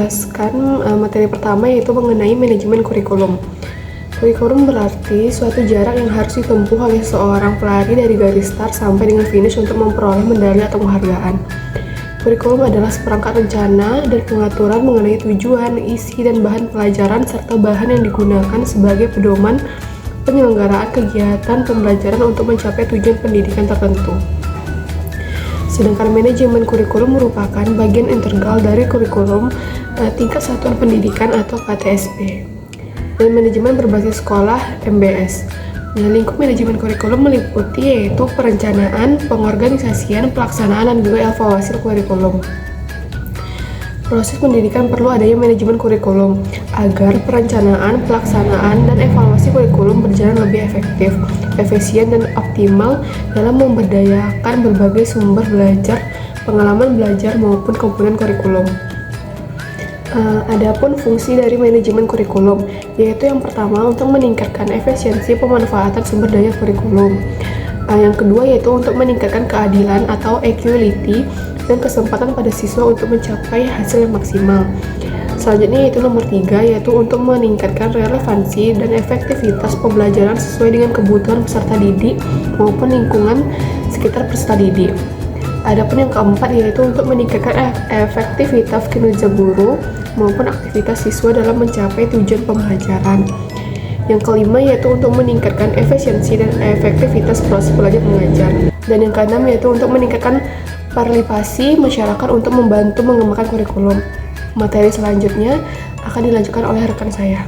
menjelaskan materi pertama, yaitu mengenai manajemen kurikulum. Kurikulum berarti suatu jarak yang harus ditempuh oleh seorang pelari dari garis start sampai dengan finish untuk memperoleh medali atau penghargaan. Kurikulum adalah seperangkat rencana dan pengaturan mengenai tujuan, isi, dan bahan pelajaran serta bahan yang digunakan sebagai pedoman penyelenggaraan kegiatan pembelajaran untuk mencapai tujuan pendidikan tertentu. Sedangkan manajemen kurikulum merupakan bagian integral dari kurikulum tingkat satuan pendidikan atau KTSP. Dan manajemen berbasis sekolah MBS. Nah, lingkup manajemen kurikulum meliputi yaitu perencanaan, pengorganisasian, pelaksanaan, dan juga evaluasi kurikulum. Proses pendidikan perlu adanya manajemen kurikulum agar perencanaan, pelaksanaan, dan evaluasi kurikulum berjalan lebih efektif, efisien, dan optimal dalam memberdayakan berbagai sumber belajar, pengalaman belajar, maupun komponen kurikulum. Adapun fungsi dari manajemen kurikulum, yaitu yang pertama untuk meningkatkan efisiensi pemanfaatan sumber daya kurikulum. Yang kedua yaitu untuk meningkatkan keadilan atau equality dan kesempatan pada siswa untuk mencapai hasil yang maksimal. Selanjutnya yaitu nomor 3, yaitu untuk meningkatkan relevansi dan efektivitas pembelajaran sesuai dengan kebutuhan peserta didik maupun lingkungan sekitar peserta didik. Adapun yang keempat yaitu untuk meningkatkan efektivitas kinerja guru maupun aktivitas siswa dalam mencapai tujuan pembelajaran. Yang kelima yaitu untuk meningkatkan efisiensi dan efektivitas proses belajar mengajar. Dan yang keenam yaitu untuk meningkatkan partisipasi masyarakat untuk membantu mengembangkan kurikulum. Materi selanjutnya akan dilanjutkan oleh rekan saya.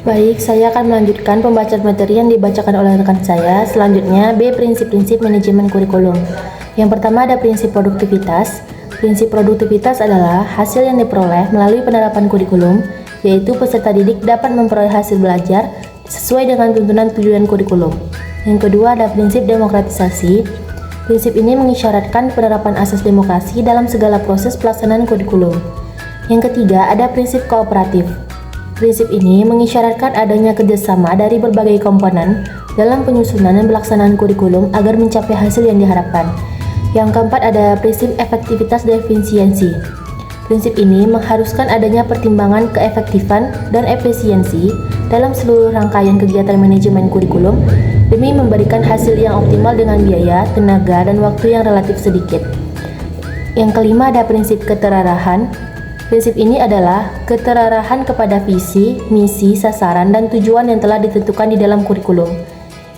Baik, saya akan melanjutkan pembacaan materi yang dibacakan oleh rekan saya. Selanjutnya, B. Prinsip-prinsip manajemen kurikulum. Yang pertama ada prinsip produktivitas. Prinsip produktivitas adalah hasil yang diperoleh melalui penerapan kurikulum, yaitu peserta didik dapat memperoleh hasil belajar sesuai dengan tuntunan tujuan kurikulum. Yang kedua ada prinsip demokratisasi. Prinsip ini mengisyaratkan penerapan asas demokrasi dalam segala proses pelaksanaan kurikulum. Yang ketiga ada prinsip kooperatif. Prinsip ini mengisyaratkan adanya kerjasama dari berbagai komponen dalam penyusunan dan pelaksanaan kurikulum agar mencapai hasil yang diharapkan. Yang keempat ada prinsip efektivitas dan efisiensi. Prinsip ini mengharuskan adanya pertimbangan keefektifan dan efisiensi dalam seluruh rangkaian kegiatan manajemen kurikulum demi memberikan hasil yang optimal dengan biaya, tenaga, dan waktu yang relatif sedikit. Yang kelima ada prinsip keterarahan. Prinsip ini adalah keterarahan kepada visi, misi, sasaran, dan tujuan yang telah ditentukan di dalam kurikulum.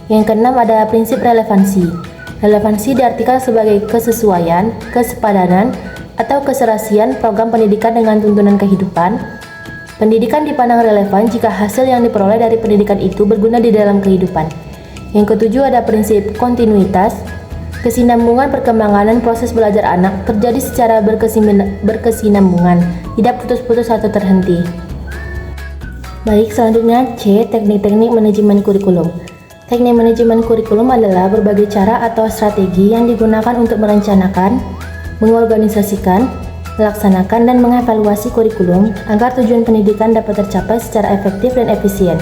Yang keenam ada prinsip relevansi. Relevansi diartikan sebagai kesesuaian, kesepadanan, atau keserasian program pendidikan dengan tuntunan kehidupan. Pendidikan dipandang relevan jika hasil yang diperoleh dari pendidikan itu berguna di dalam kehidupan. Yang ketujuh ada prinsip kontinuitas. Kesinambungan perkembangan dan proses belajar anak terjadi secara berkesinambungan, tidak putus-putus atau terhenti. Baik, selanjutnya C. Teknik-teknik manajemen kurikulum. Teknik manajemen kurikulum adalah berbagai cara atau strategi yang digunakan untuk merencanakan, mengorganisasikan, melaksanakan, dan mengevaluasi kurikulum agar tujuan pendidikan dapat tercapai secara efektif dan efisien.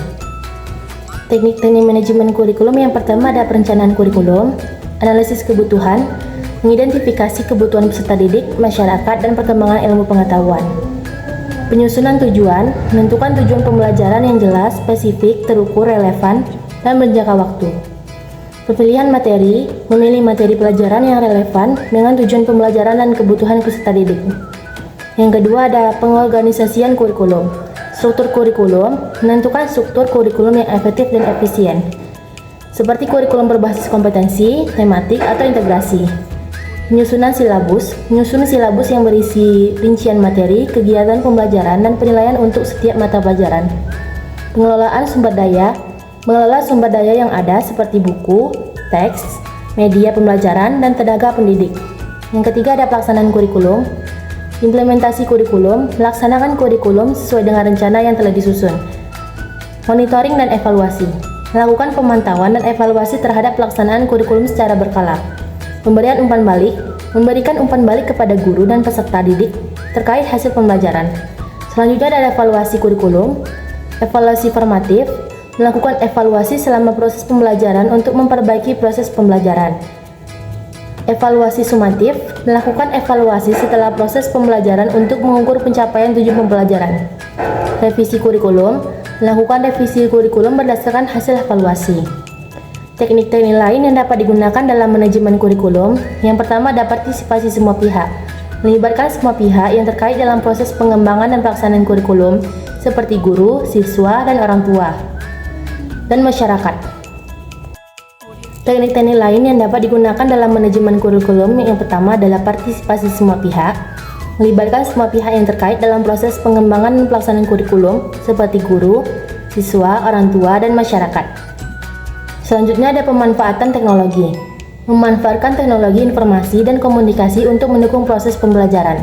Teknik-teknik manajemen kurikulum yang pertama ada perencanaan kurikulum, analisis kebutuhan, mengidentifikasi kebutuhan peserta didik, masyarakat, dan perkembangan ilmu pengetahuan. Penyusunan tujuan, menentukan tujuan pembelajaran yang jelas, spesifik, terukur, relevan, dan berjangka waktu. Pemilihan materi, memilih materi pelajaran yang relevan dengan tujuan pembelajaran dan kebutuhan peserta didik. Yang kedua ada pengorganisasian kurikulum. Struktur kurikulum, menentukan struktur kurikulum yang efektif dan efisien. Seperti kurikulum berbasis kompetensi, tematik, atau integrasi. Penyusunan silabus, menyusun silabus yang berisi rincian materi, kegiatan pembelajaran, dan penilaian untuk setiap mata pelajaran. Pengelolaan sumber daya, mengelola sumber daya yang ada seperti buku, teks, media pembelajaran, dan tenaga pendidik. Yang ketiga ada pelaksanaan kurikulum. Implementasi kurikulum, melaksanakan kurikulum sesuai dengan rencana yang telah disusun. Monitoring dan evaluasi, melakukan pemantauan dan evaluasi terhadap pelaksanaan kurikulum secara berkala. Pemberian umpan balik, memberikan umpan balik kepada guru dan peserta didik terkait hasil pembelajaran. Selanjutnya ada evaluasi kurikulum, evaluasi formatif, melakukan evaluasi selama proses pembelajaran untuk memperbaiki proses pembelajaran. Evaluasi sumatif, melakukan evaluasi setelah proses pembelajaran untuk mengukur pencapaian tujuan pembelajaran. Revisi kurikulum, melakukan revisi kurikulum berdasarkan hasil evaluasi. Teknik-teknik lain yang dapat digunakan dalam manajemen kurikulum, yang pertama ada partisipasi semua pihak, melibatkan semua pihak yang terkait dalam proses pengembangan dan pelaksanaan kurikulum, seperti guru, siswa, dan orang tua, dan masyarakat. Teknik-teknik lain yang dapat digunakan dalam manajemen kurikulum yang pertama adalah partisipasi semua pihak, melibatkan semua pihak yang terkait dalam proses pengembangan dan pelaksanaan kurikulum seperti guru, siswa, orang tua, dan masyarakat. Selanjutnya ada pemanfaatan teknologi. Memanfaatkan teknologi informasi dan komunikasi untuk mendukung proses pembelajaran.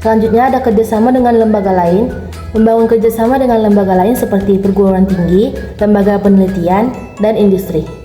Selanjutnya ada kerjasama dengan lembaga lain. Membangun kerjasama dengan lembaga lain seperti perguruan tinggi, lembaga penelitian, dan industri.